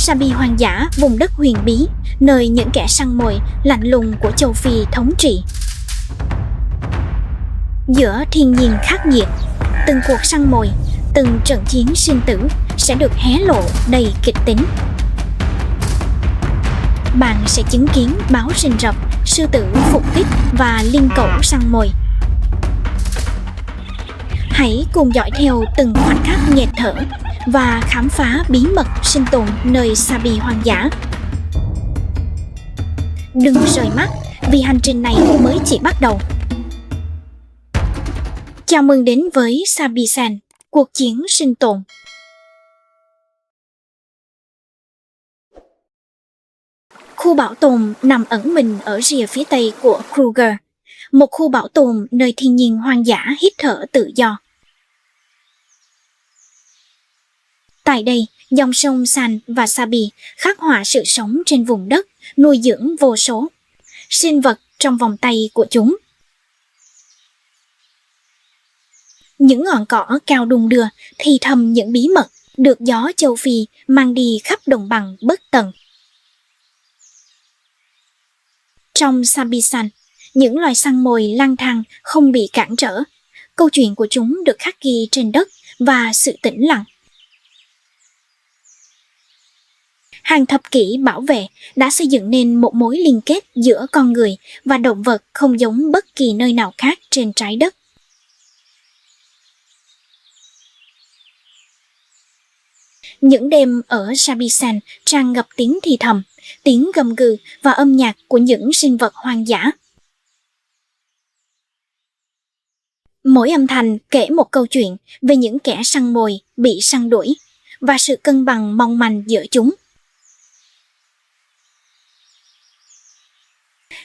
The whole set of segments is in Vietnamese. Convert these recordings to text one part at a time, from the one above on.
Sabi hoang dã, vùng đất huyền bí, nơi những kẻ săn mồi lạnh lùng của châu Phi thống trị. Giữa thiên nhiên khắc nghiệt, từng cuộc săn mồi, từng trận chiến sinh tử sẽ được hé lộ đầy kịch tính. Bạn sẽ chứng kiến báo rình rập, sư tử phục kích và linh cẩu săn mồi. Hãy cùng dõi theo từng khoảnh khắc nghẹt thở và khám phá bí mật sinh tồn nơi Sabi hoang dã. Đừng rời mắt, vì hành trình này mới chỉ bắt đầu. Chào mừng đến với Sabi San, cuộc chiến sinh tồn. Khu bảo tồn nằm ẩn mình ở rìa phía tây của Kruger, một khu bảo tồn nơi thiên nhiên hoang dã hít thở tự do. Tại đây, dòng sông San và Sabi khắc họa sự sống trên vùng đất, nuôi dưỡng vô số sinh vật trong vòng tay của chúng. Những ngọn cỏ cao đung đưa thì thầm những bí mật được gió châu Phi mang đi khắp đồng bằng bất tận. Trong Sabi San, những loài săn mồi lang thang không bị cản trở. Câu chuyện của chúng được khắc ghi trên đất và sự tĩnh lặng. Hàng thập kỷ bảo vệ đã xây dựng nên một mối liên kết giữa con người và động vật không giống bất kỳ nơi nào khác trên trái đất. Những đêm ở Sabi San tràn ngập tiếng thì thầm, tiếng gầm gừ và âm nhạc của những sinh vật hoang dã. Mỗi âm thanh kể một câu chuyện về những kẻ săn mồi bị săn đuổi và sự cân bằng mong manh giữa chúng.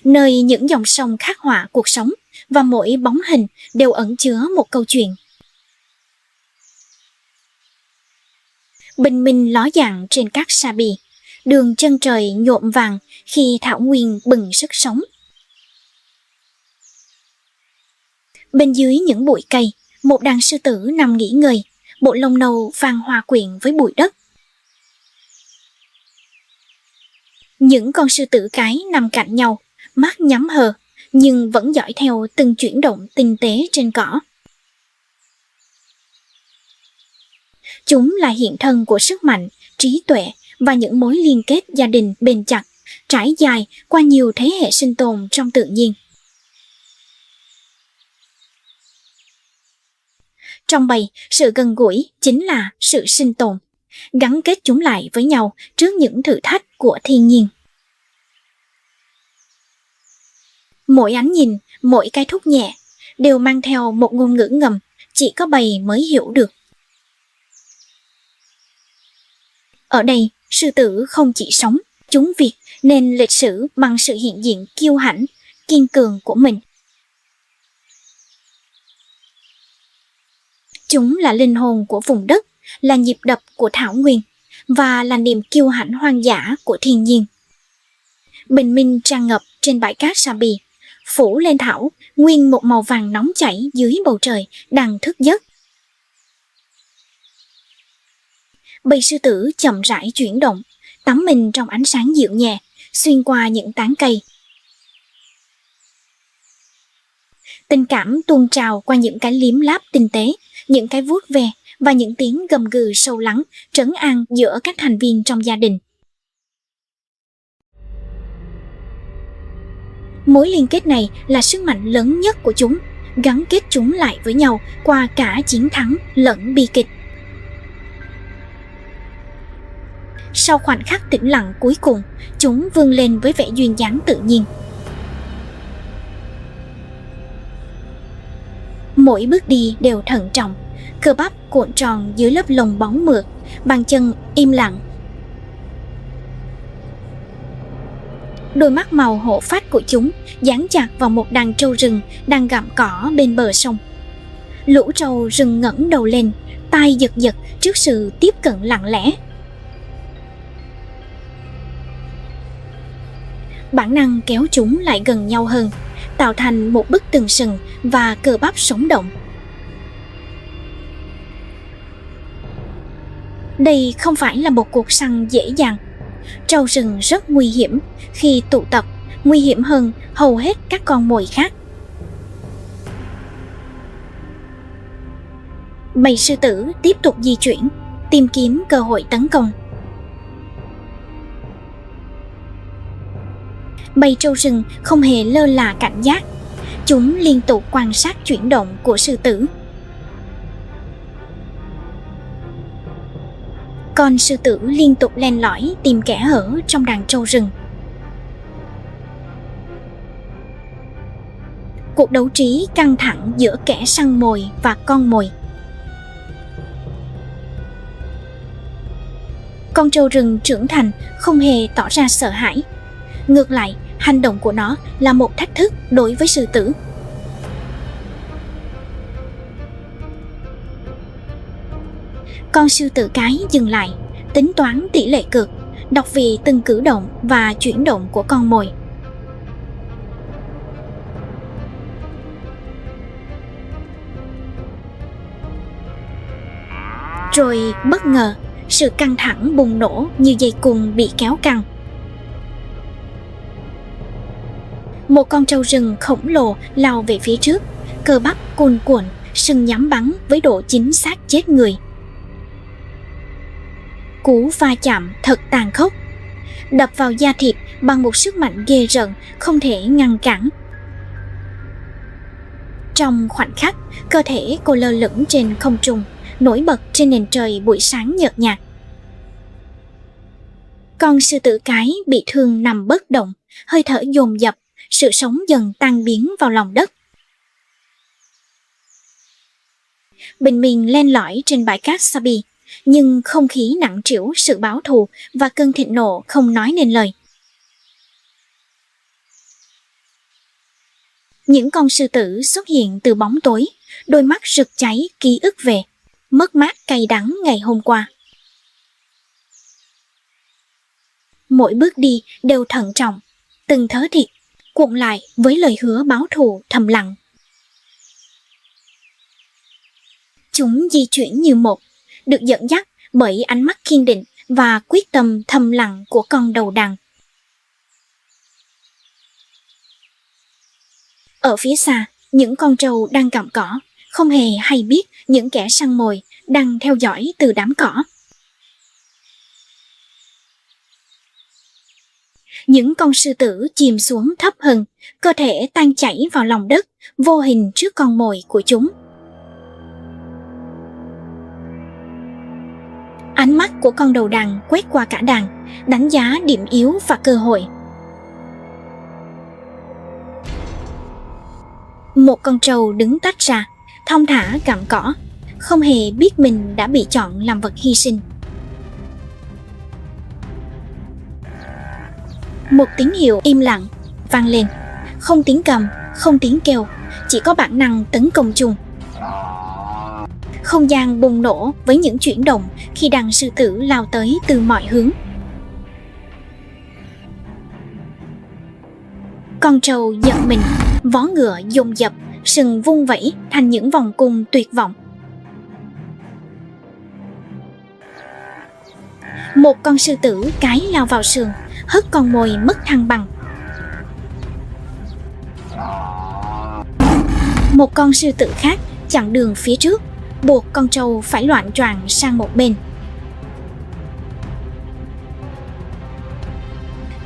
Nơi những dòng sông khắc họa cuộc sống và mỗi bóng hình đều ẩn chứa một câu chuyện. Bình minh ló dạng trên các Sabi, đường chân trời nhuộm vàng khi thảo nguyên bừng sức sống. Bên dưới những bụi cây, một đàn sư tử nằm nghỉ ngơi, bộ lông nâu vàng hòa quyện với bụi đất. Những con sư tử cái nằm cạnh nhau, mắt nhắm hờ, nhưng vẫn dõi theo từng chuyển động tinh tế trên cỏ. Chúng là hiện thân của sức mạnh, trí tuệ và những mối liên kết gia đình bền chặt, trải dài qua nhiều thế hệ sinh tồn trong tự nhiên. Trong bầy, sự gần gũi chính là sự sinh tồn, gắn kết chúng lại với nhau trước những thử thách của thiên nhiên. Mỗi ánh nhìn, mỗi cái thúc nhẹ đều mang theo một ngôn ngữ ngầm chỉ có bầy mới hiểu được. Ở đây, sư tử không chỉ sống, chúng viết nên lịch sử bằng sự hiện diện kiêu hãnh, kiên cường của mình. Chúng là linh hồn của vùng đất, là nhịp đập của thảo nguyên và là niềm kiêu hãnh hoang dã của thiên nhiên. Bình minh tràn ngập trên bãi cát Sabi, phủ lên thảo nguyên một màu vàng nóng chảy dưới bầu trời đang thức giấc. Bầy sư tử chậm rãi chuyển động, tắm mình trong ánh sáng dịu nhẹ, xuyên qua những tán cây. Tình cảm tuôn trào qua những cái liếm láp tinh tế, những cái vuốt ve và những tiếng gầm gừ sâu lắng, trấn an giữa các thành viên trong gia đình. Mối liên kết này là sức mạnh lớn nhất của chúng, gắn kết chúng lại với nhau qua cả chiến thắng lẫn bi kịch. Sau khoảnh khắc tĩnh lặng cuối cùng, chúng vươn lên với vẻ duyên dáng tự nhiên. Mỗi bước đi đều thận trọng, cơ bắp cuộn tròn dưới lớp lông bóng mượt, bàn chân im lặng. Đôi mắt màu hổ phách của chúng dán chặt vào một đàn trâu rừng đang gặm cỏ bên bờ sông. Lũ trâu rừng ngẩng đầu lên, tai giật giật trước sự tiếp cận lặng lẽ. Bản năng kéo chúng lại gần nhau hơn, tạo thành một bức tường sừng và cơ bắp sống động. Đây không phải là một cuộc săn dễ dàng, Trâu rừng rất nguy hiểm khi tụ tập, nguy hiểm hơn hầu hết các con mồi khác. Bầy sư tử tiếp tục di chuyển, tìm kiếm cơ hội tấn công. Bầy trâu rừng không hề lơ là cảnh giác, chúng liên tục quan sát chuyển động của sư tử. Con sư tử liên tục len lỏi tìm kẽ hở trong đàn trâu rừng. Cuộc đấu trí căng thẳng giữa kẻ săn mồi và con mồi. Con trâu rừng trưởng thành không hề tỏ ra sợ hãi. Ngược lại, hành động của nó là một thách thức đối với sư tử. Con sư tử cái dừng lại, tính toán tỷ lệ cược, đọc về từng cử động và chuyển động của con mồi. Rồi bất ngờ, sự căng thẳng bùng nổ như dây cung bị kéo căng. Một con trâu rừng khổng lồ lao về phía trước, cơ bắp cuồn cuộn, sừng nhắm bắn với độ chính xác chết người. Cú va chạm thật tàn khốc, đập vào da thịt bằng một sức mạnh ghê rợn không thể ngăn cản. Trong khoảnh khắc, cơ thể cô lơ lửng trên không trung, nổi bật trên nền trời buổi sáng nhợt nhạt. Con sư tử cái bị thương nằm bất động, hơi thở dồn dập, sự sống dần tan biến vào lòng đất. Bình minh len lỏi trên bãi cát Sabi, nhưng không khí nặng trĩu sự báo thù và cơn thịnh nộ không nói nên lời. Những con sư tử xuất hiện từ bóng tối, đôi mắt rực cháy ký ức về mất mát cay đắng ngày hôm qua. Mỗi bước đi đều thận trọng, từng thớ thịt cuộn lại với lời hứa báo thù thầm lặng. Chúng di chuyển như một, được dẫn dắt bởi ánh mắt kiên định và quyết tâm thầm lặng của con đầu đàn. Ở phía xa, những con trâu đang gặm cỏ, không hề hay biết những kẻ săn mồi đang theo dõi từ đám cỏ. Những con sư tử chìm xuống thấp hơn, cơ thể tan chảy vào lòng đất, vô hình trước con mồi của chúng. Ánh mắt của con đầu đàn quét qua cả đàn, đánh giá điểm yếu và cơ hội. Một con trâu đứng tách ra, thong thả gặm cỏ, không hề biết mình đã bị chọn làm vật hy sinh. Một tín hiệu im lặng vang lên, không tiếng cầm, không tiếng kêu, chỉ có bản năng tấn công chung. Không gian bùng nổ với những chuyển động khi đàn sư tử lao tới từ mọi hướng. Con trâu giật mình, vó ngựa dồn dập, sừng vung vẩy thành những vòng cung tuyệt vọng. Một con sư tử cái lao vào sườn, hất con mồi mất thăng bằng. Một con sư tử khác chặn đường phía trước, buộc con trâu phải loạng choạng sang một bên.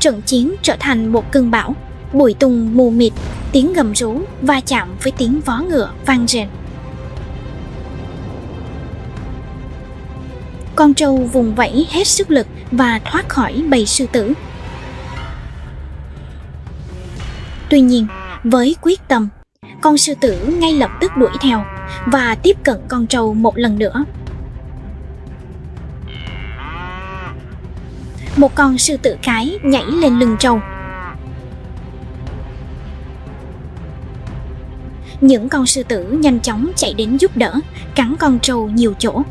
Trận chiến trở thành một cơn bão, bụi tung mù mịt, tiếng gầm rú va chạm với tiếng vó ngựa vang rền. Con trâu vùng vẫy hết sức lực và thoát khỏi bầy sư tử. Tuy nhiên, với quyết tâm, con sư tử ngay lập tức đuổi theo và tiếp cận con trâu một lần nữa. Một con sư tử cái nhảy lên lưng trâu. Những con sư tử nhanh chóng chạy đến giúp đỡ, cắn con trâu nhiều chỗ.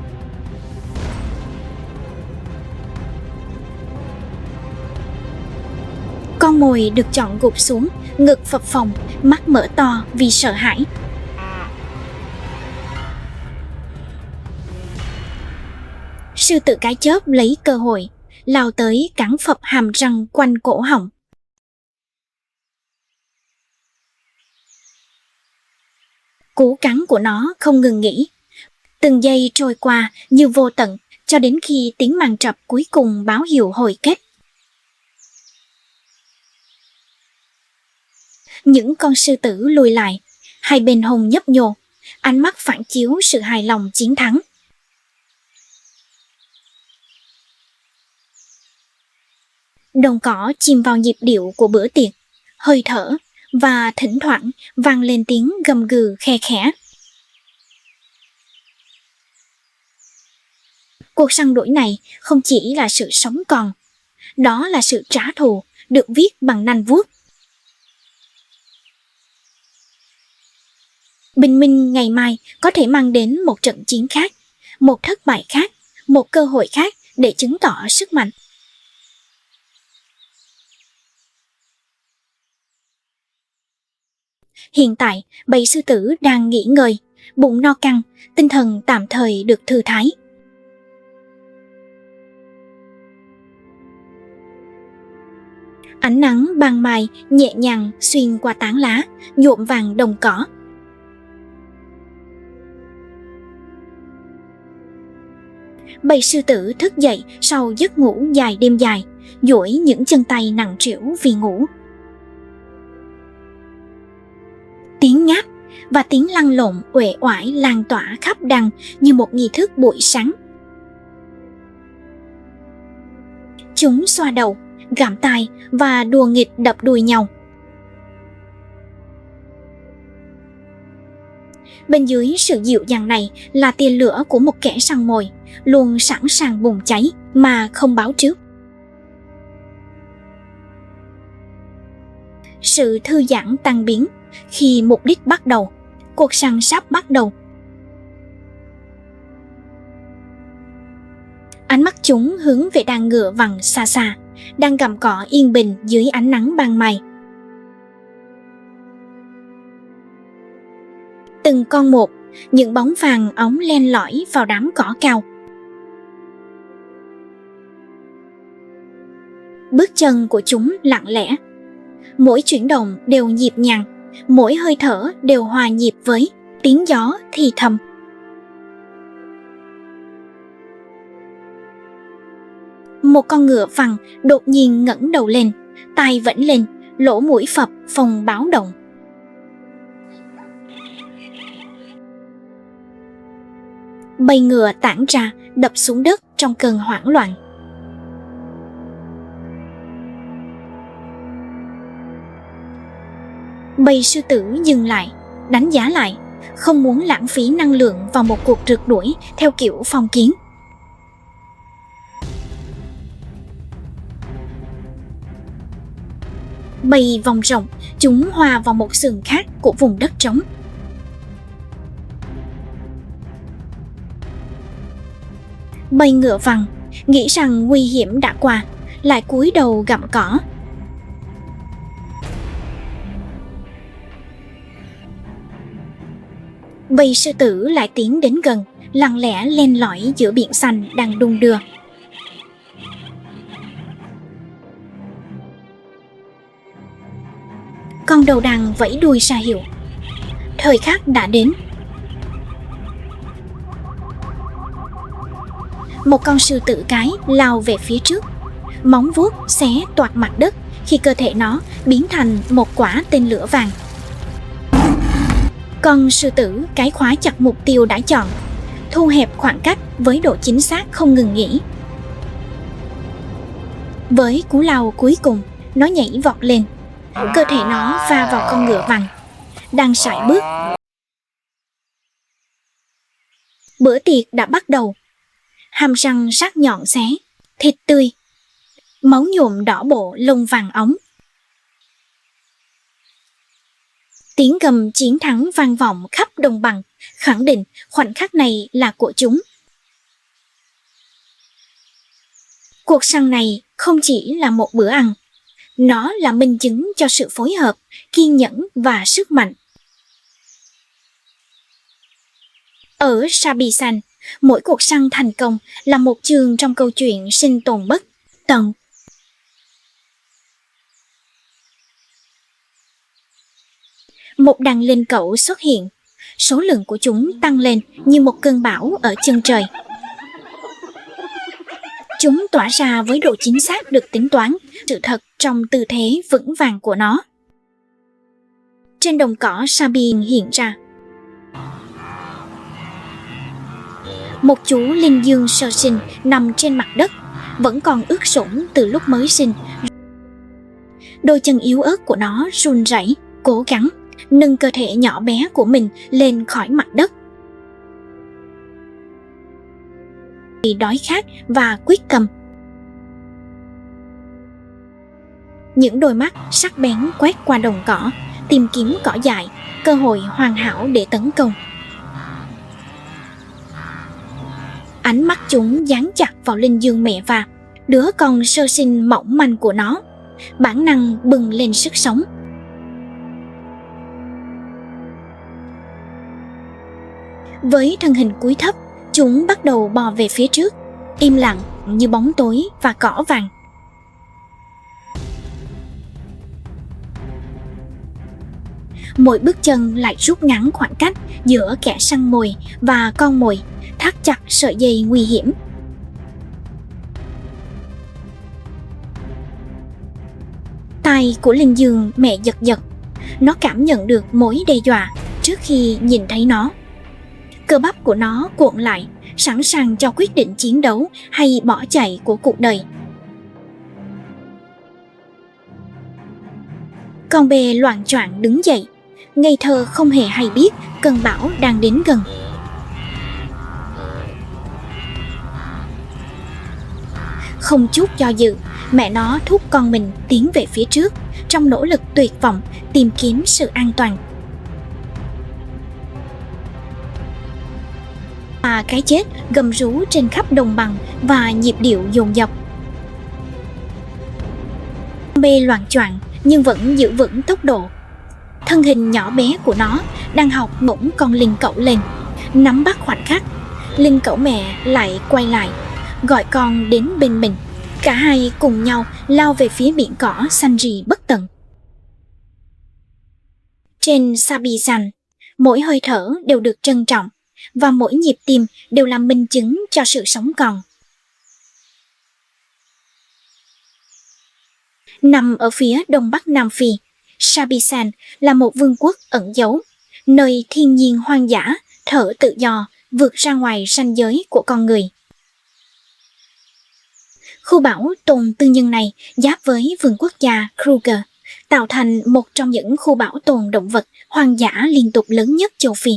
Con mồi được chọn gục xuống, ngực phập phồng, mắt mở to vì sợ hãi. Sư tử cái chớp lấy cơ hội, lao tới cắn phập hàm răng quanh cổ họng. Cú cắn của nó không ngừng nghỉ, từng giây trôi qua như vô tận cho đến khi tiếng màn trập cuối cùng báo hiệu hồi kết. Những con sư tử lùi lại, hai bên hông nhấp nhô, ánh mắt phản chiếu sự hài lòng chiến thắng. Đồng cỏ chìm vào nhịp điệu của bữa tiệc, hơi thở, và thỉnh thoảng vang lên tiếng gầm gừ khe khẽ. Cuộc săn đuổi này không chỉ là sự sống còn, đó là sự trả thù được viết bằng nanh vuốt. Bình minh ngày mai có thể mang đến một trận chiến khác, một thất bại khác, một cơ hội khác để chứng tỏ sức mạnh. Hiện tại, bầy sư tử đang nghỉ ngơi, bụng no căng, tinh thần tạm thời được thư thái. Ánh nắng ban mai nhẹ nhàng xuyên qua tán lá, nhuộm vàng đồng cỏ. Bầy sư tử thức dậy sau giấc ngủ dài đêm dài, duỗi những chân tay nặng trĩu vì ngủ. Tiếng ngáp và tiếng lăn lộn uể oải lan tỏa khắp đàn như một nghi thức buổi sáng. Chúng xoa đầu, gặm tai và đùa nghịch đập đuôi nhau. Bên dưới sự dịu dàng này là tia lửa của một kẻ săn mồi, luôn sẵn sàng bùng cháy mà không báo trước. Sự thư giãn tan biến khi mục đích bắt đầu, cuộc săn sắp bắt đầu. Ánh mắt chúng hướng về đàn ngựa vằn xa xa, đang gặm cỏ yên bình dưới ánh nắng ban mai. Từng con một, những bóng vàng óng len lỏi vào đám cỏ cao. Bước chân của chúng lặng lẽ, mỗi chuyển động đều nhịp nhàng, mỗi hơi thở đều hòa nhịp với tiếng gió thì thầm. Một con ngựa vằn đột nhiên ngẩng đầu lên, tai vẫn lên, lỗ mũi phập phồng báo động. Bầy ngựa tản ra đập xuống đất trong cơn hoảng loạn. Bầy sư tử dừng lại, đánh giá lại, không muốn lãng phí năng lượng vào một cuộc rượt đuổi theo kiểu phong kiến. Bầy vòng rộng, chúng hòa vào một sườn khác của vùng đất trống. Bầy ngựa vằn nghĩ rằng nguy hiểm đã qua, lại cúi đầu gặm cỏ. Bầy sư tử lại tiến đến gần, lặng lẽ len lỏi giữa biển xanh đang đung đưa. Con đầu đàn vẫy đuôi ra hiệu. Thời khắc đã đến. Một con sư tử cái lao về phía trước, móng vuốt xé toạc mặt đất khi cơ thể nó biến thành một quả tên lửa vàng. Con sư tử cái khóa chặt mục tiêu đã chọn, thu hẹp khoảng cách với độ chính xác không ngừng nghỉ. Với cú lao cuối cùng, nó nhảy vọt lên, cơ thể nó va vào con ngựa vằn đang sải bước. Bữa tiệc đã bắt đầu. Hàm răng sắc nhọn xé, thịt tươi, máu nhuộm đỏ bộ lông vàng óng. Tiếng gầm chiến thắng vang vọng khắp đồng bằng, khẳng định khoảnh khắc này là của chúng. Cuộc săn này không chỉ là một bữa ăn, nó là minh chứng cho sự phối hợp, kiên nhẫn và sức mạnh. Ở Sabisan, mỗi cuộc săn thành công là một chương trong câu chuyện sinh tồn bất tận. Một đàn linh cẩu xuất hiện, số lượng của chúng tăng lên như một cơn bão ở chân trời. Chúng tỏa ra với độ chính xác được tính toán, sự thật trong tư thế vững vàng của nó. Trên đồng cỏ Sabine hiện ra một chú linh dương sơ sinh nằm trên mặt đất, vẫn còn ướt sũng từ lúc mới sinh. Đôi chân yếu ớt của nó run rẩy, cố gắng nâng cơ thể nhỏ bé của mình lên khỏi mặt đất. Vì đói khát và quyết tâm. Những đôi mắt sắc bén quét qua đồng cỏ, tìm kiếm cỏ dại, cơ hội hoàn hảo để tấn công. Ánh mắt chúng dán chặt vào linh dương mẹ và đứa con sơ sinh mỏng manh của nó, bản năng bừng lên sức sống. Với thân hình cúi thấp, chúng bắt đầu bò về phía trước, im lặng như bóng tối và cỏ vàng. Mỗi bước chân lại rút ngắn khoảng cách giữa kẻ săn mồi và con mồi, thắt chặt sợi dây nguy hiểm. Tai của linh dương mẹ giật giật, nó cảm nhận được mối đe dọa trước khi nhìn thấy nó. Cơ bắp của nó cuộn lại, sẵn sàng cho quyết định chiến đấu hay bỏ chạy của cuộc đời. Con bê loạng choạng đứng dậy, ngây thơ không hề hay biết cơn bão đang đến gần. Không chút do dự, mẹ nó thúc con mình tiến về phía trước trong nỗ lực tuyệt vọng tìm kiếm sự an toàn. Và cái chết gầm rú trên khắp đồng bằng và nhịp điệu dồn dập. Con bê loạng choạng nhưng vẫn giữ vững tốc độ. Thân hình nhỏ bé của nó đang học ngỗng con linh cẩu lên, nắm bắt khoảnh khắc. Linh cẩu mẹ lại quay lại, gọi con đến bên mình. Cả hai cùng nhau lao về phía biển cỏ xanh rì bất tận. Trên Sabi-san, mỗi hơi thở đều được trân trọng, và mỗi nhịp tim đều là minh chứng cho sự sống còn. Nằm ở phía đông bắc Nam Phi, Sabi-san là một vương quốc ẩn giấu, nơi thiên nhiên hoang dã, thở tự do, vượt ra ngoài ranh giới của con người. Khu bảo tồn tư nhân này giáp với vườn quốc gia Kruger, tạo thành một trong những khu bảo tồn động vật hoang dã liên tục lớn nhất châu Phi.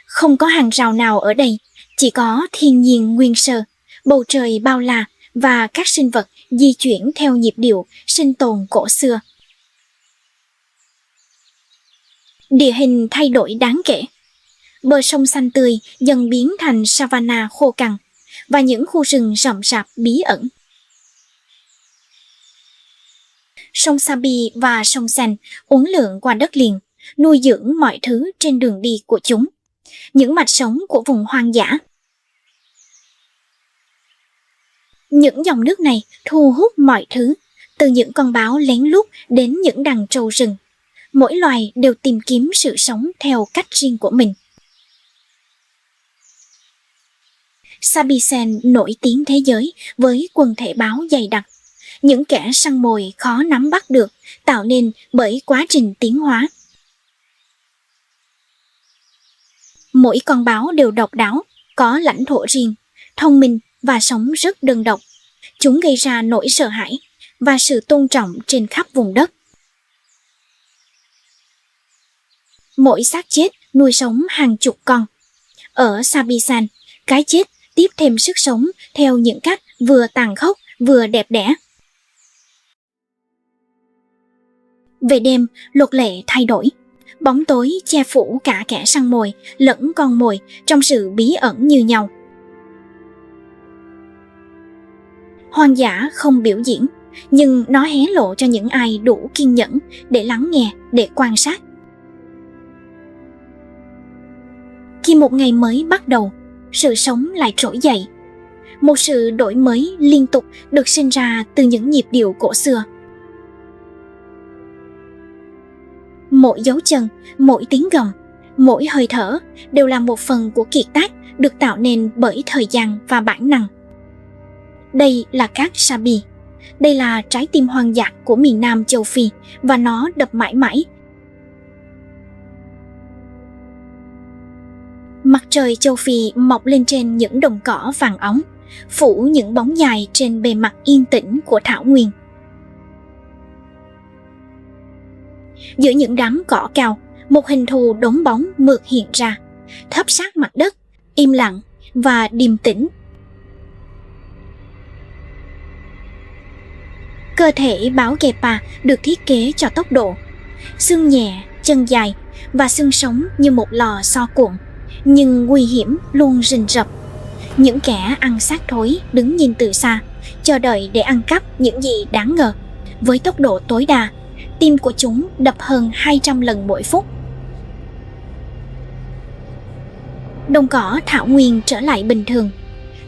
Không có hàng rào nào ở đây, chỉ có thiên nhiên nguyên sơ, bầu trời bao la và các sinh vật di chuyển theo nhịp điệu sinh tồn cổ xưa. Địa hình thay đổi đáng kể. Bờ sông xanh tươi dần biến thành savanna khô cằn và những khu rừng rậm rạp bí ẩn. Sông Sabi và sông Seine uốn lượn qua đất liền, nuôi dưỡng mọi thứ trên đường đi của chúng, những mạch sống của vùng hoang dã. Những dòng nước này thu hút mọi thứ, từ những con báo lén lút đến những đàn trâu rừng. Mỗi loài đều tìm kiếm sự sống theo cách riêng của mình. Sabi-sen nổi tiếng thế giới với quần thể báo dày đặc, những kẻ săn mồi khó nắm bắt được, tạo nên bởi quá trình tiến hóa. Mỗi con báo đều độc đáo, có lãnh thổ riêng, thông minh và sống rất đơn độc. Chúng gây ra nỗi sợ hãi và sự tôn trọng trên khắp vùng đất. Mỗi xác chết nuôi sống hàng chục con. Ở Sabi-san, cái chết tiếp thêm sức sống theo những cách vừa tàn khốc vừa đẹp đẽ. Về đêm, luật lệ thay đổi. Bóng tối che phủ cả kẻ săn mồi lẫn con mồi trong sự bí ẩn như nhau. Hoang dã không biểu diễn, nhưng nó hé lộ cho những ai đủ kiên nhẫn để lắng nghe, để quan sát. Khi một ngày mới bắt đầu, sự sống lại trỗi dậy. một sự đổi mới liên tục được sinh ra từ những nhịp điệu cổ xưa. Mỗi dấu chân, mỗi tiếng gầm, mỗi hơi thở đều là một phần của kiệt tác được tạo nên bởi thời gian và bản năng. Đây là cát Sabi. Đây là trái tim hoang dã của miền Nam châu Phi và nó đập mãi mãi. Mặt trời châu Phi mọc lên trên những đồng cỏ vàng óng, phủ những bóng dài trên bề mặt yên tĩnh của thảo nguyên. Giữa những đám cỏ cao, một hình thù đốm bóng mượt hiện ra, thấp sát mặt đất, im lặng và điềm tĩnh. Cơ thể báo Gepa được thiết kế cho tốc độ, xương nhẹ, chân dài và xương sống như một lò xo cuộn, nhưng nguy hiểm luôn rình rập. Những kẻ ăn xác thối đứng nhìn từ xa, chờ đợi để ăn cắp những gì đáng ngờ. Với tốc độ tối đa, tim của chúng đập hơn 200 lần mỗi phút. Đồng cỏ thảo nguyên trở lại bình thường.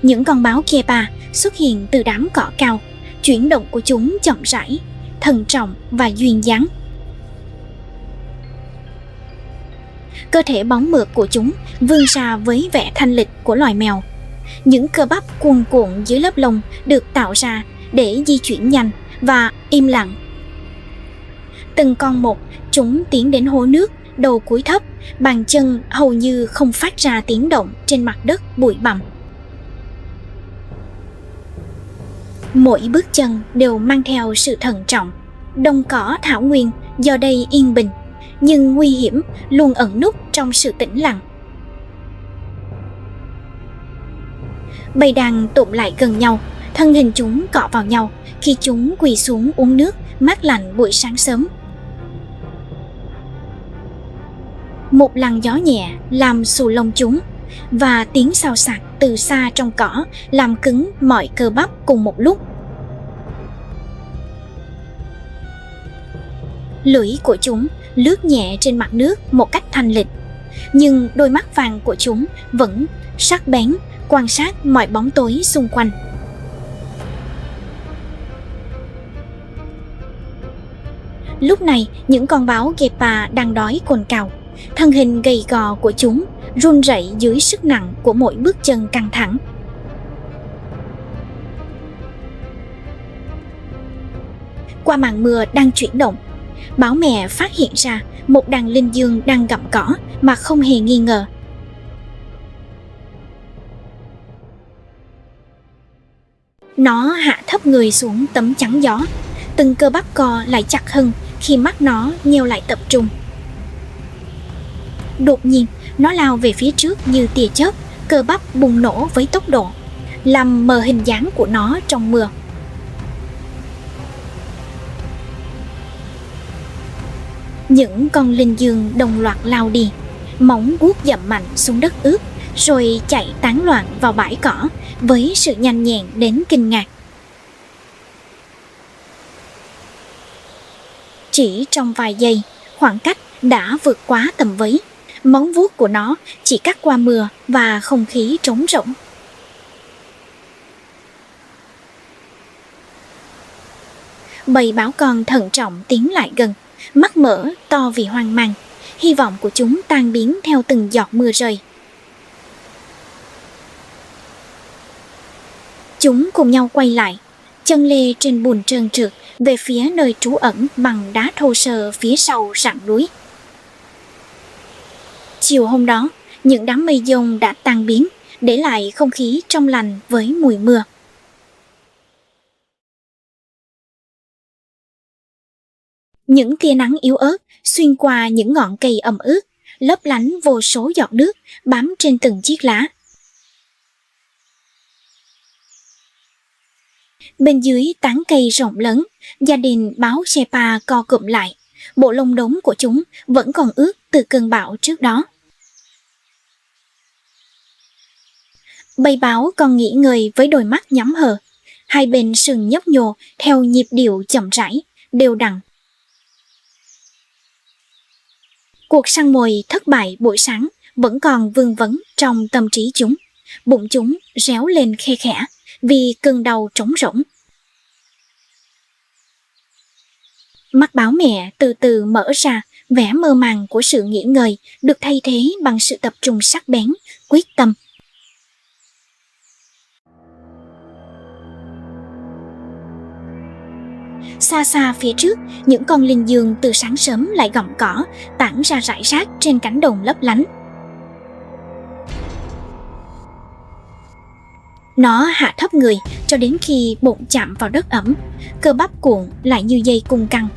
Những con báo Gepa xuất hiện từ đám cỏ cao. Chuyển động của chúng chậm rãi, thận trọng và duyên dáng. Cơ thể bóng mượt của chúng vươn ra với vẻ thanh lịch của loài mèo. Những cơ bắp cuồn cuộn dưới lớp lông được tạo ra để di chuyển nhanh và im lặng. Từng con một, chúng tiến đến hố nước, đầu cúi thấp, bàn chân hầu như không phát ra tiếng động trên mặt đất bụi bặm. Mỗi bước chân đều mang theo sự thận trọng. Đồng cỏ thảo nguyên giờ đây yên bình, nhưng nguy hiểm luôn ẩn núp trong sự tĩnh lặng. Bầy đàn tụm lại gần nhau, thân hình chúng cọ vào nhau khi chúng quỳ xuống uống nước mát lạnh buổi sáng sớm. Một làn gió nhẹ làm xù lông chúng, và tiếng xào xạc từ xa trong cỏ làm cứng mọi cơ bắp cùng một lúc. Lưỡi của chúng lướt nhẹ trên mặt nước một cách thanh lịch, nhưng đôi mắt vàng của chúng vẫn sắc bén quan sát mọi bóng tối xung quanh. Lúc này, những con báo Gepa đang đói cồn cào. Thân hình gầy gò của chúng run rẩy dưới sức nặng của mỗi bước chân căng thẳng. Qua màn mưa đang chuyển động, báo mẹ phát hiện ra một đàn linh dương đang gặm cỏ mà không hề nghi ngờ. Nó hạ thấp người xuống tấm chắn gió, từng cơ bắp co lại chặt hơn khi mắt nó nheo lại tập trung. Đột nhiên, nó lao về phía trước như tia chớp, cơ bắp bùng nổ với tốc độ, làm mờ hình dáng của nó trong mưa. Những con linh dương đồng loạt lao đi, móng guốc dậm mạnh xuống đất ướt, rồi chạy tán loạn vào bãi cỏ với sự nhanh nhẹn đến kinh ngạc. Chỉ trong vài giây, khoảng cách đã vượt quá tầm với. Móng vuốt của nó chỉ cắt qua mưa và không khí trống rỗng. Bầy báo con thận trọng tiến lại gần, mắt mở to vì hoang mang. Hy vọng của chúng tan biến theo từng giọt mưa rơi. Chúng cùng nhau quay lại, chân lê trên bùn trơn trượt về phía nơi trú ẩn bằng đá thô sơ phía sau rặng núi. Chiều hôm đó, những đám mây dông đã tan biến, để lại không khí trong lành với mùi mưa. Những tia nắng yếu ớt xuyên qua những ngọn cây ẩm ướt, lấp lánh vô số giọt nước bám trên từng chiếc lá. Bên dưới tán cây rộng lớn, gia đình báo Gepa co cụm lại. Bộ lông đốm của chúng vẫn còn ướt từ cơn bão trước đó. Bầy báo còn nghỉ ngơi với đôi mắt nhắm hờ, hai bên sừng nhấp nhô theo nhịp điệu chậm rãi, đều đặn. Cuộc săn mồi thất bại buổi sáng vẫn còn vương vấn trong tâm trí chúng. bụng chúng réo lên khe khẽ vì cơn đau trống rỗng. Mắt báo mẹ từ từ mở ra, vẻ mơ màng của sự nghỉ ngơi được thay thế bằng sự tập trung sắc bén, quyết tâm. Xa xa phía trước, những con linh dương từ sáng sớm lại gặm cỏ, tản ra rải rác trên cánh đồng lấp lánh. Nó hạ thấp người cho đến khi bụng chạm vào đất ẩm, cơ bắp cuộn lại như dây cung căng.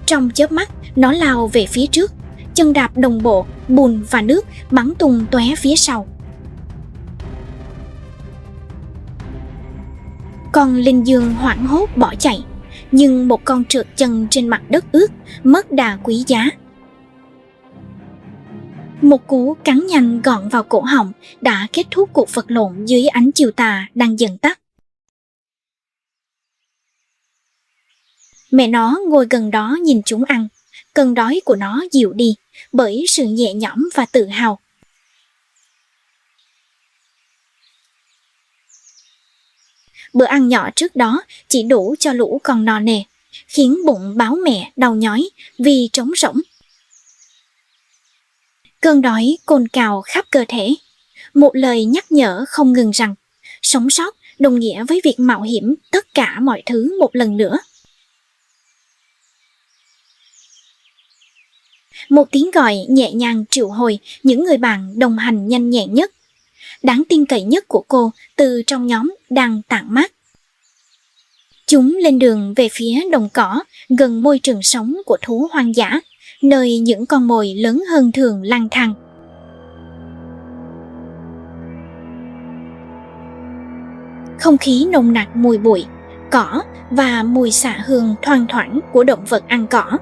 Trong chớp mắt, nó lao về phía trước, chân đạp đồng bộ, bùn và nước bắn tung tóe phía sau. Con linh dương hoảng hốt bỏ chạy, nhưng một con trượt chân trên mặt đất ướt, mất đà quý giá. Một cú cắn nhanh gọn vào cổ họng đã kết thúc cuộc vật lộn dưới ánh chiều tà đang dần tắt. Mẹ nó ngồi gần đó nhìn chúng ăn, cơn đói của nó dịu đi bởi sự nhẹ nhõm và tự hào. Bữa ăn nhỏ trước đó chỉ đủ cho lũ con no nề, khiến bụng báo mẹ đau nhói vì trống rỗng. Cơn đói cồn cào khắp cơ thể, một lời nhắc nhở không ngừng rằng sống sót đồng nghĩa với việc mạo hiểm tất cả mọi thứ một lần nữa. Một tiếng gọi nhẹ nhàng triệu hồi những người bạn đồng hành nhanh nhẹn nhất, đáng tin cậy nhất của cô từ trong nhóm đang tản mát. Chúng lên đường về phía đồng cỏ gần môi trường sống của thú hoang dã, nơi những con mồi lớn hơn thường lang thang. Không khí nồng nặc mùi bụi, cỏ và mùi xạ hương thoang thoảng của động vật ăn cỏ.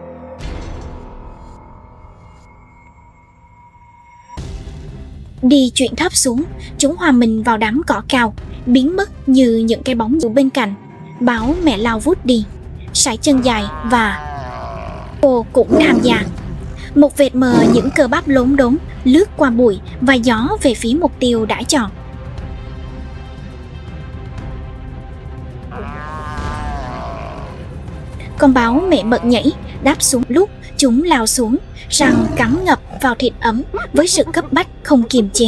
Đi chuyển thấp xuống, chúng hòa mình vào đám cỏ cao, biến mất như những cái bóng dù bên cạnh. Báo mẹ lao vút đi, sải chân dài và cô cũng tham gia. Một vệt mờ những cơ bắp lốm đốm lướt qua bụi và gió về phía mục tiêu đã chọn. Con báo mẹ bật nhảy, đáp xuống lúc chúng lao xuống, răng cắm ngập vào thịt ấm với sự cấp bách không kiềm chế.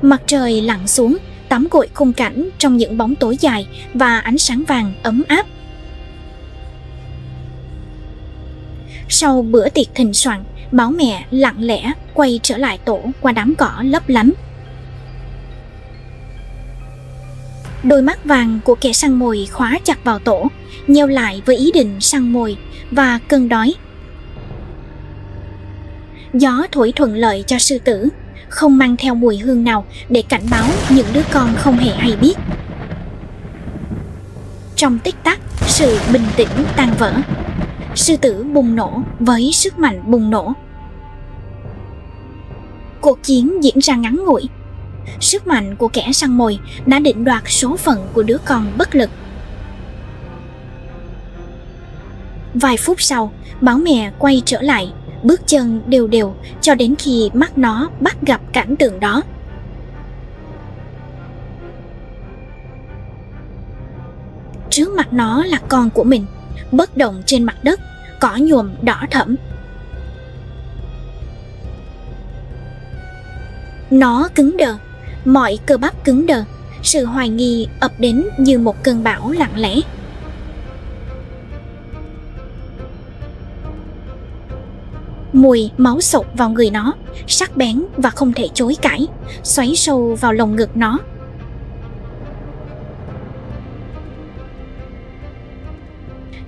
Mặt trời lặn xuống, tắm gội khung cảnh trong những bóng tối dài và ánh sáng vàng ấm áp. Sau bữa tiệc thịnh soạn, báo mẹ lặng lẽ quay trở lại tổ qua đám cỏ lấp lánh. Đôi mắt vàng của kẻ săn mồi khóa chặt vào tổ, nheo lại với ý định săn mồi và cơn đói. Gió thổi thuận lợi cho sư tử, không mang theo mùi hương nào để cảnh báo những đứa con không hề hay biết. Trong tích tắc, sự bình tĩnh tan vỡ. Sư tử bùng nổ với sức mạnh bùng nổ. Cuộc chiến diễn ra ngắn ngủi. Sức mạnh của kẻ săn mồi đã định đoạt số phận của đứa con bất lực. Vài phút sau, báo mẹ quay trở lại, bước chân đều đều cho đến khi mắt nó bắt gặp cảnh tượng đó. Trước mặt nó là con của mình, bất động trên mặt đất, cỏ nhuộm đỏ thẫm. Nó cứng đờ, mọi cơ bắp cứng đờ, sự hoài nghi ập đến như một cơn bão lặng lẽ. Mùi máu sộc vào người nó, sắc bén và không thể chối cãi, xoáy sâu vào lồng ngực nó.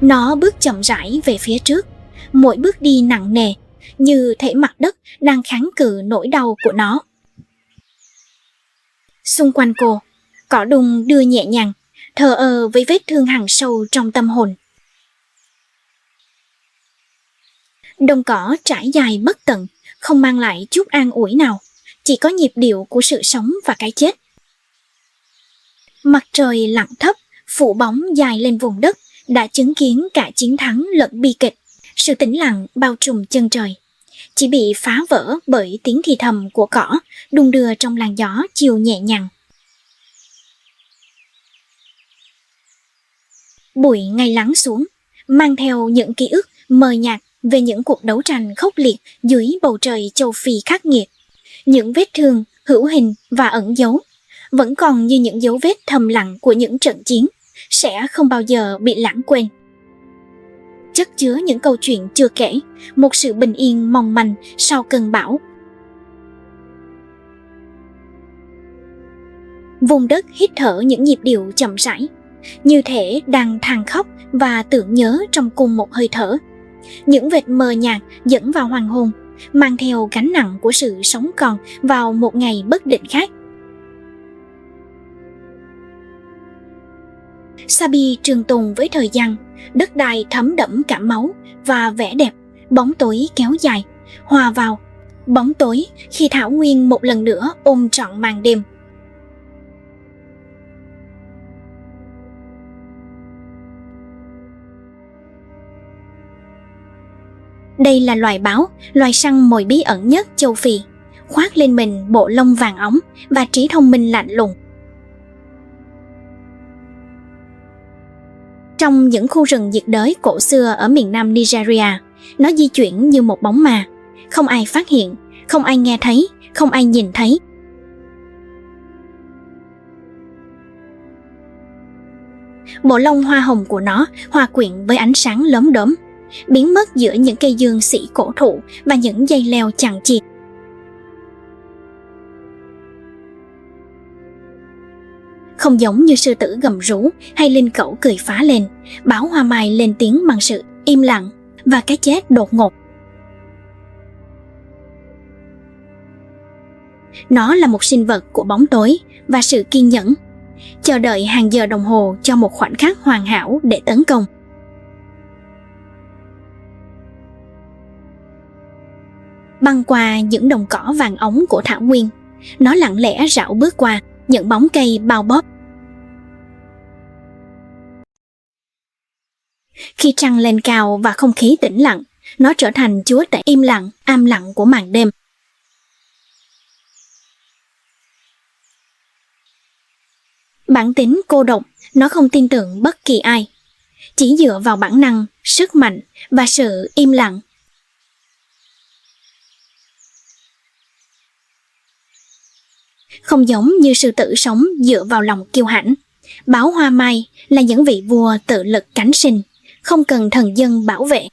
Nó bước chậm rãi về phía trước, mỗi bước đi nặng nề, như thể mặt đất đang kháng cự nỗi đau của nó. Xung quanh cô, cỏ đùng đưa nhẹ nhàng, thờ ơ với vết thương hằn sâu trong tâm hồn. Đồng cỏ trải dài bất tận, không mang lại chút an ủi nào, chỉ có nhịp điệu của sự sống và cái chết. Mặt trời lặn thấp, phủ bóng dài lên vùng đất, đã chứng kiến cả chiến thắng lẫn bi kịch. Sự tĩnh lặng bao trùm chân trời, chỉ bị phá vỡ bởi tiếng thì thầm của cỏ đung đưa trong làn gió chiều nhẹ nhàng. Bụi ngày lắng xuống, mang theo những ký ức mờ nhạt về những cuộc đấu tranh khốc liệt dưới bầu trời châu Phi khắc nghiệt. Những vết thương hữu hình và ẩn dấu vẫn còn như những dấu vết thầm lặng của những trận chiến, sẽ không bao giờ bị lãng quên. Chất chứa những câu chuyện chưa kể, một sự bình yên mong manh sau cơn bão. Vùng đất hít thở những nhịp điệu chậm rãi, như thể đang than khóc và tưởng nhớ trong cùng một hơi thở. Những vệt mờ nhạt dẫn vào hoàng hôn, mang theo gánh nặng của sự sống còn vào một ngày bất định khác. Sabi trường tồn với thời gian, đất đai thấm đẫm cả máu và vẻ đẹp. Bóng tối kéo dài, hòa vào bóng tối khi thảo nguyên một lần nữa ôm trọn màn đêm. Đây là loài báo, loài săn mồi bí ẩn nhất châu Phi, khoác lên mình bộ lông vàng óng và trí thông minh lạnh lùng. Trong những khu rừng nhiệt đới cổ xưa ở miền nam Nigeria, nó di chuyển như một bóng ma. Không ai phát hiện, không ai nghe thấy, không ai nhìn thấy. Bộ lông hoa hồng của nó hòa quyện với ánh sáng lốm đốm, biến mất giữa những cây dương xỉ cổ thụ và những dây leo chằng chịt. Không giống như sư tử gầm rú hay linh cẩu cười phá lên, báo hoa mai lên tiếng bằng sự im lặng và cái chết đột ngột. Nó là một sinh vật của bóng tối và sự kiên nhẫn, chờ đợi hàng giờ đồng hồ cho một khoảnh khắc hoàn hảo để tấn công. Băng qua những đồng cỏ vàng óng của thảo nguyên, nó lặng lẽ rảo bước qua những bóng cây bao bóp. Khi trăng lên cao và không khí tĩnh lặng, nó trở thành chúa tể im lặng, am lặng của màn đêm. Bản tính cô độc, nó không tin tưởng bất kỳ ai, chỉ dựa vào bản năng, sức mạnh và sự im lặng. Không giống như sư tử sống dựa vào lòng kiêu hãnh, báo hoa mai là những vị vua tự lực cánh sinh, không cần thần dân bảo vệ.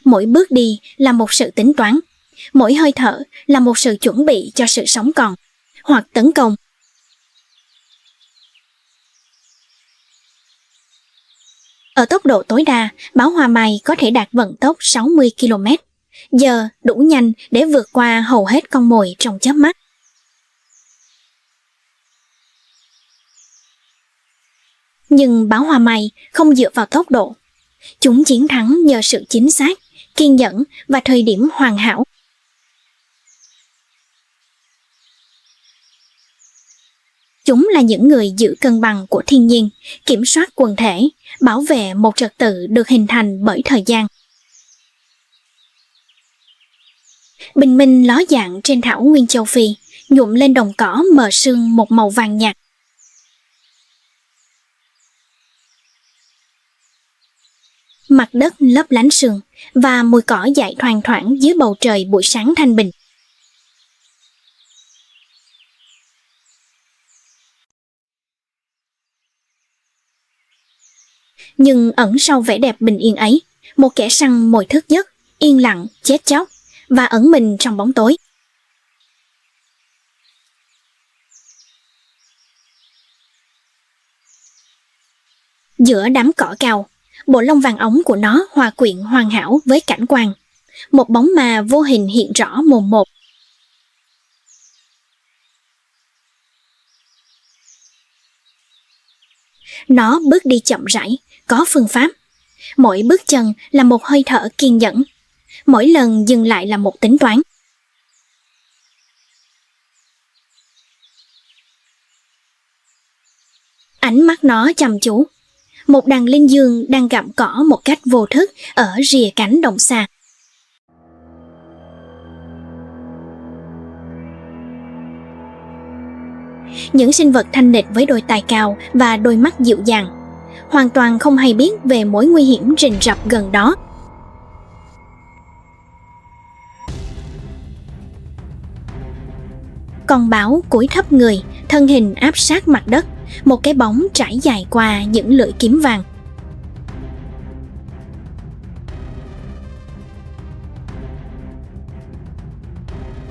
Mỗi bước đi là một sự tính toán, mỗi hơi thở là một sự chuẩn bị cho sự sống còn hoặc tấn công. Ở tốc độ tối đa, báo hoa mai có thể đạt vận tốc 60 km/h, đủ nhanh để vượt qua hầu hết con mồi trong chớp mắt. Nhưng báo hoa mai không dựa vào tốc độ. Chúng chiến thắng nhờ sự chính xác, kiên nhẫn và thời điểm hoàn hảo. Chúng là những người giữ cân bằng của thiên nhiên, kiểm soát quần thể, bảo vệ một trật tự được hình thành bởi thời gian. Bình minh ló dạng trên thảo nguyên châu Phi, nhuộm lên đồng cỏ mờ sương một màu vàng nhạt. Mặt đất lấp lánh sương và mùi cỏ dại thoang thoảng dưới bầu trời buổi sáng thanh bình. Nhưng ẩn sau vẻ đẹp bình yên ấy, một kẻ săn mồi thức giấc, yên lặng, chết chóc và ẩn mình trong bóng tối. Giữa đám cỏ cao, bộ lông vàng óng của nó hòa quyện hoàn hảo với cảnh quan. Một bóng ma vô hình hiện rõ mồn một. Nó bước đi chậm rãi, có phương pháp. Mỗi bước chân là một hơi thở kiên nhẫn. Mỗi lần dừng lại là một tính toán. Ánh mắt nó chăm chú. Một đàn linh dương đang gặm cỏ một cách vô thức ở rìa cánh đồng xa. Những sinh vật thanh lịch với đôi tai cao và đôi mắt dịu dàng, hoàn toàn không hay biết về mối nguy hiểm rình rập gần đó. Con báo cúi thấp người, thân hình áp sát mặt đất, một cái bóng trải dài qua những lưỡi kiếm vàng.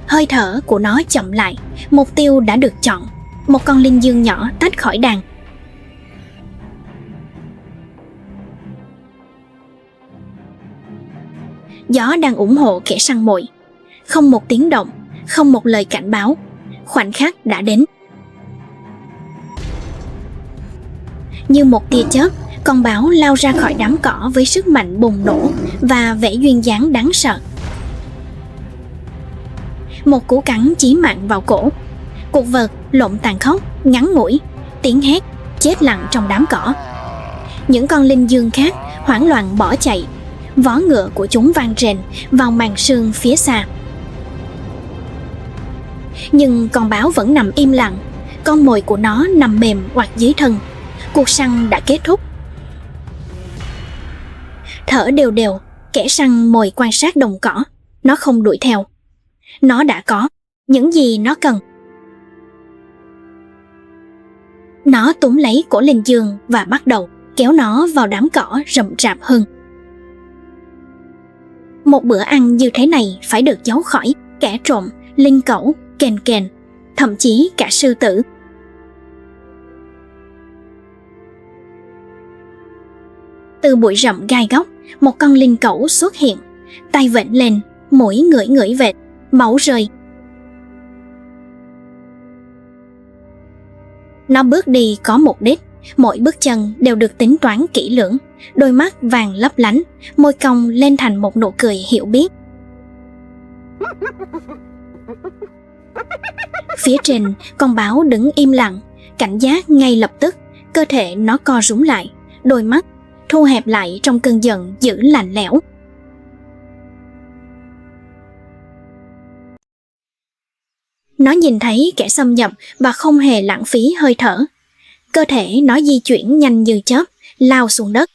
Hơi thở của nó chậm lại, mục tiêu đã được chọn, một con linh dương nhỏ tách khỏi đàn. Gió đang ủng hộ kẻ săn mồi. Không một tiếng động, không một lời cảnh báo. Khoảnh khắc đã đến. Như một tia chớp, con báo lao ra khỏi đám cỏ với sức mạnh bùng nổ và vẻ duyên dáng đáng sợ. Một cú cắn chí mạng vào cổ. Cuộc vật lộn tàn khốc, ngắn ngủi, tiếng hét, chết lặng trong đám cỏ. Những con linh dương khác hoảng loạn bỏ chạy. Vó ngựa của chúng vang rền vào màn sương phía xa. Nhưng con báo vẫn nằm im lặng. Con mồi của nó nằm mềm oặt dưới thân. Cuộc săn đã kết thúc. Thở đều đều, kẻ săn mồi quan sát đồng cỏ. Nó không đuổi theo. Nó đã có những gì nó cần. Nó túm lấy cổ linh dương và bắt đầu kéo nó vào đám cỏ rậm rạp hơn. Một bữa ăn như thế này phải được giấu khỏi kẻ trộm, linh cẩu, kền kền, thậm chí cả sư tử. Từ bụi rậm gai góc, một con linh cẩu xuất hiện, tay vểnh lên, mũi ngửi ngửi vệt, máu rơi. Nó bước đi có mục đích, mỗi bước chân đều được tính toán kỹ lưỡng, đôi mắt vàng lấp lánh, môi cong lên thành một nụ cười hiểu biết. Phía trên, con báo đứng im lặng, cảnh giác ngay lập tức, cơ thể nó co rúm lại, đôi mắt thu hẹp lại trong cơn giận dữ lạnh lẽo. Nó nhìn thấy kẻ xâm nhập và không hề lãng phí hơi thở. Cơ thể nó di chuyển nhanh như chớp, lao xuống đất.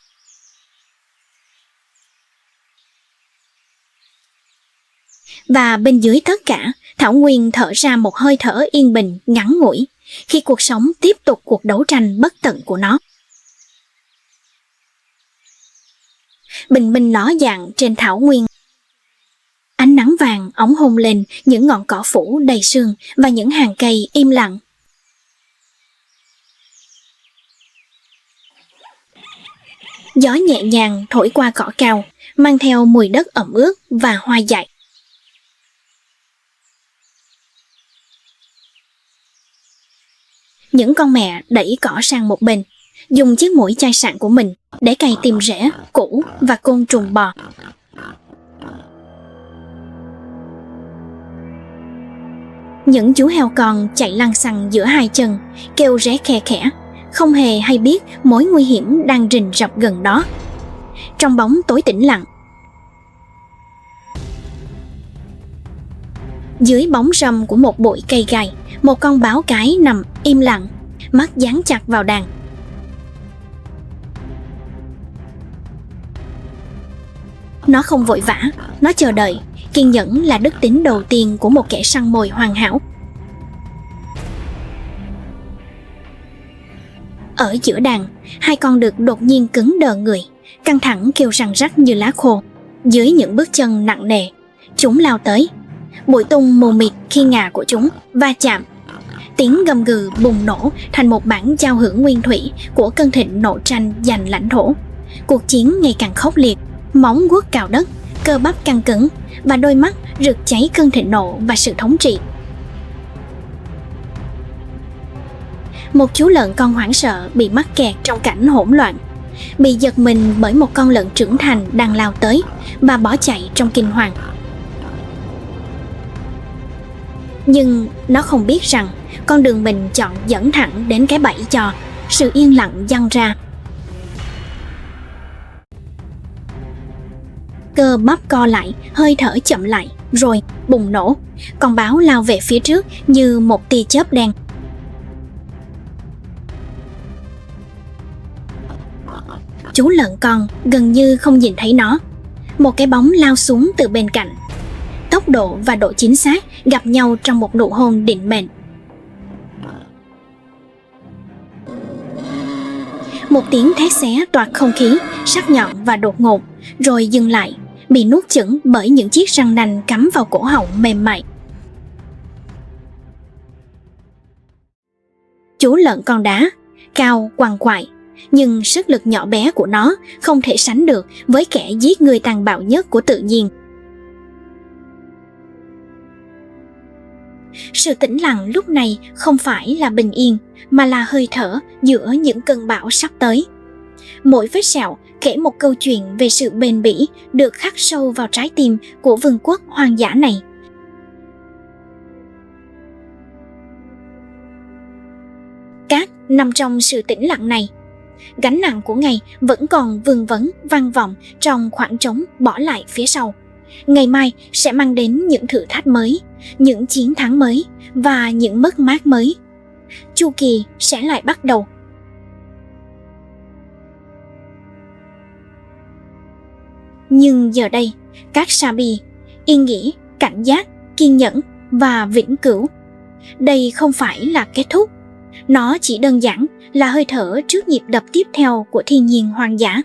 Và bên dưới tất cả, Thảo Nguyên thở ra một hơi thở yên bình, ngắn ngủi, khi cuộc sống tiếp tục cuộc đấu tranh bất tận của nó. Bình minh ló dạng trên Thảo Nguyên. Ánh nắng vàng óng hôn lên những ngọn cỏ phủ đầy sương và những hàng cây im lặng. Gió nhẹ nhàng thổi qua cỏ cao, mang theo mùi đất ẩm ướt và hoa dại. Những con mẹ đẩy cỏ sang một bên, dùng chiếc mũi chai sạn của mình để cày tìm rễ, củ và côn trùng bò. Những chú heo con chạy lăn xăng giữa hai chân, kêu ré khe khẽ, không hề hay biết mối nguy hiểm đang rình rập gần đó. Trong bóng tối tĩnh lặng, dưới bóng râm của một bụi cây gai, một con báo cái nằm im lặng, mắt dán chặt vào đàn. Nó không vội vã, nó chờ đợi. Kiên nhẫn là đức tính đầu tiên của một kẻ săn mồi hoàn hảo. Ở giữa đàn, hai con đực đột nhiên cứng đờ người, căng thẳng kêu răng rắc như lá khô. Dưới những bước chân nặng nề, chúng lao tới. Bụi tung mù mịt khi ngà của chúng va chạm. Tiếng gầm gừ bùng nổ thành một bản giao hưởng nguyên thủy của cơn thịnh nộ tranh giành lãnh thổ. Cuộc chiến ngày càng khốc liệt, móng guốc cào đất, cơ bắp căng cứng và đôi mắt rực cháy cơn thịnh nộ và sự thống trị. Một chú lợn con hoảng sợ bị mắc kẹt trong cảnh hỗn loạn, bị giật mình bởi một con lợn trưởng thành đang lao tới và bỏ chạy trong kinh hoàng. Nhưng nó không biết rằng con đường mình chọn dẫn thẳng đến cái bẫy cho sự yên lặng giăng ra. Cơ bắp co lại, hơi thở chậm lại, rồi bùng nổ. Con báo lao về phía trước như một tia chớp đen. Chú lợn con gần như không nhìn thấy nó. Một cái bóng lao xuống từ bên cạnh. Tốc độ và độ chính xác gặp nhau trong một nụ hôn định mệnh. Một tiếng thét xé toạc không khí, sắc nhọn và đột ngột, rồi dừng lại, bị nuốt chửng bởi những chiếc răng nanh cắm vào cổ họng mềm mại. Chú lợn con đá, cao quằn quại, nhưng sức lực nhỏ bé của nó không thể sánh được với kẻ giết người tàn bạo nhất của tự nhiên. Sự tĩnh lặng lúc này không phải là bình yên, mà là hơi thở giữa những cơn bão sắp tới. Mỗi vết sẹo kể một câu chuyện về sự bền bỉ được khắc sâu vào trái tim của vương quốc hoang dã này. Cát nằm trong sự tĩnh lặng này. Gánh nặng của ngày vẫn còn vương vấn vang vọng trong khoảng trống bỏ lại phía sau. Ngày mai sẽ mang đến những thử thách mới, những chiến thắng mới và những mất mát mới. Chu kỳ sẽ lại bắt đầu. Nhưng giờ đây, các Sabi yên nghỉ, cảnh giác, kiên nhẫn và vĩnh cửu. Đây không phải là kết thúc. Nó chỉ đơn giản là hơi thở trước nhịp đập tiếp theo của thiên nhiên hoang dã.